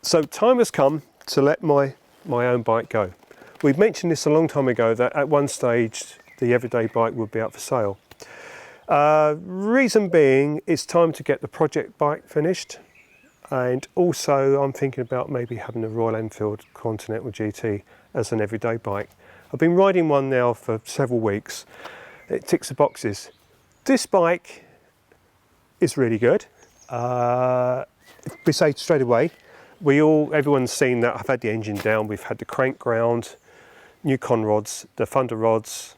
So time has come to let my own bike go. We've mentioned this a long time ago that at one stage the everyday bike would be up for sale. Reason being, it's time to get the project bike finished, and also I'm thinking about maybe having a Royal Enfield Continental GT as an everyday bike. I've been riding one now for several weeks. It ticks the boxes. This bike is really good. We say straight away, everyone's seen that I've had the engine down, we've had the crank ground, new con rods, the Thunder rods,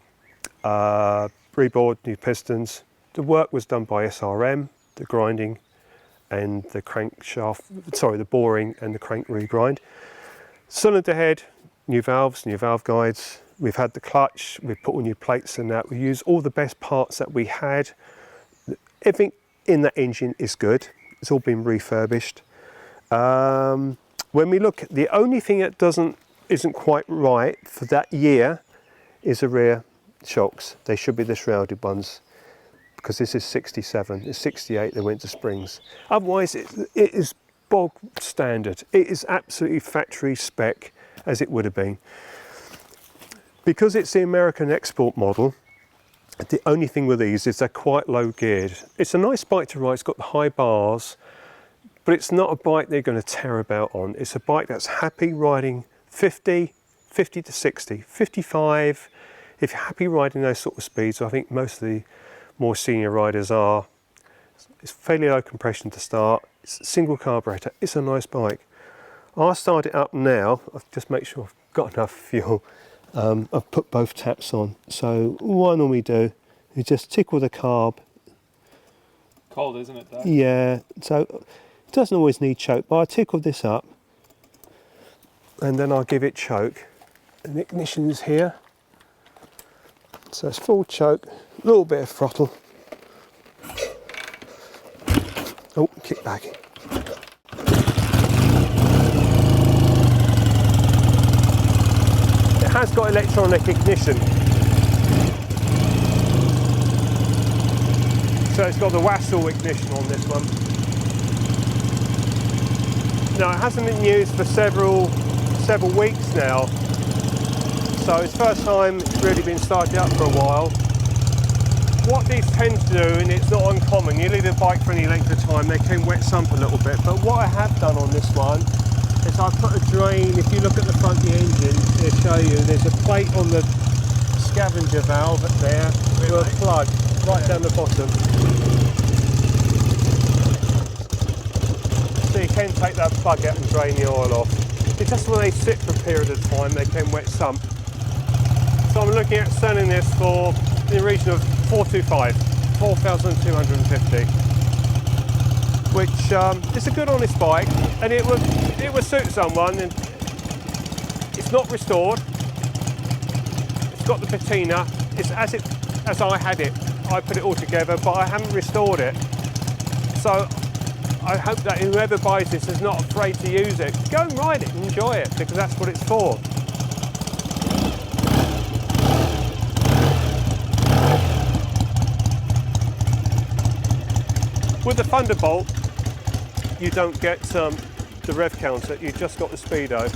reboard, new pistons. The work was done by SRM, the grinding and the the boring and the crank regrind. Cylinder head, new valves, new valve guides. We've had the clutch, we've put all new plates in that. We used all the best parts that we had. Everything in that engine is good. It's all been refurbished. When we look, the only thing that isn't quite right for that year is the rear shocks. They should be the shrouded ones, because this is 67, it's 68 they went to springs. Otherwise it is bog standard. It is absolutely factory spec as it would have been. Because it's the American export model, the only thing with these is they're quite low geared. It's a nice bike to ride, it's got the high bars, but it's not a bike they're going to tear about on. It's a bike that's happy riding 50 to 60, 55. If you're happy riding those sort of speeds, I think most of the more senior riders are. It's fairly low compression to start. It's a single carburetor. It's a nice bike. I'll start it up now. I'll just make sure I've got enough fuel. I've put both taps on. So what I normally do is just tickle the carb. Cold, isn't it, Dave? Yeah. So it doesn't always need choke, but I tickle this up and then I'll give it choke. And the ignition is here. So it's full choke, a little bit of throttle. Oh, kick back. It has got electronic ignition. So it's got the Wassel ignition on this one. Now it hasn't been used for several weeks now. So it's first time it's really been started up for a while. What these tend to do, and it's not uncommon, you leave the bike for any length of time, they can wet sump a little bit. But what I have done on this one is I've put a drain. If you look at the front of the engine, it'll show you there's a plate on the scavenger valve there with a plug right down the bottom. So you can take that plug out and drain the oil off. It's just when they sit for a period of time, they can wet sump. So I'm looking at selling this for in the region of 4,250, which is a good honest bike, and it would suit someone. And it's not restored. It's got the patina. It's as I had it. I put it all together, but I haven't restored it. So I hope that whoever buys this is not afraid to use it. Go and ride it and enjoy it, because that's what it's for. With the Thunderbolt, you don't get the rev counter, you've just got the speedo.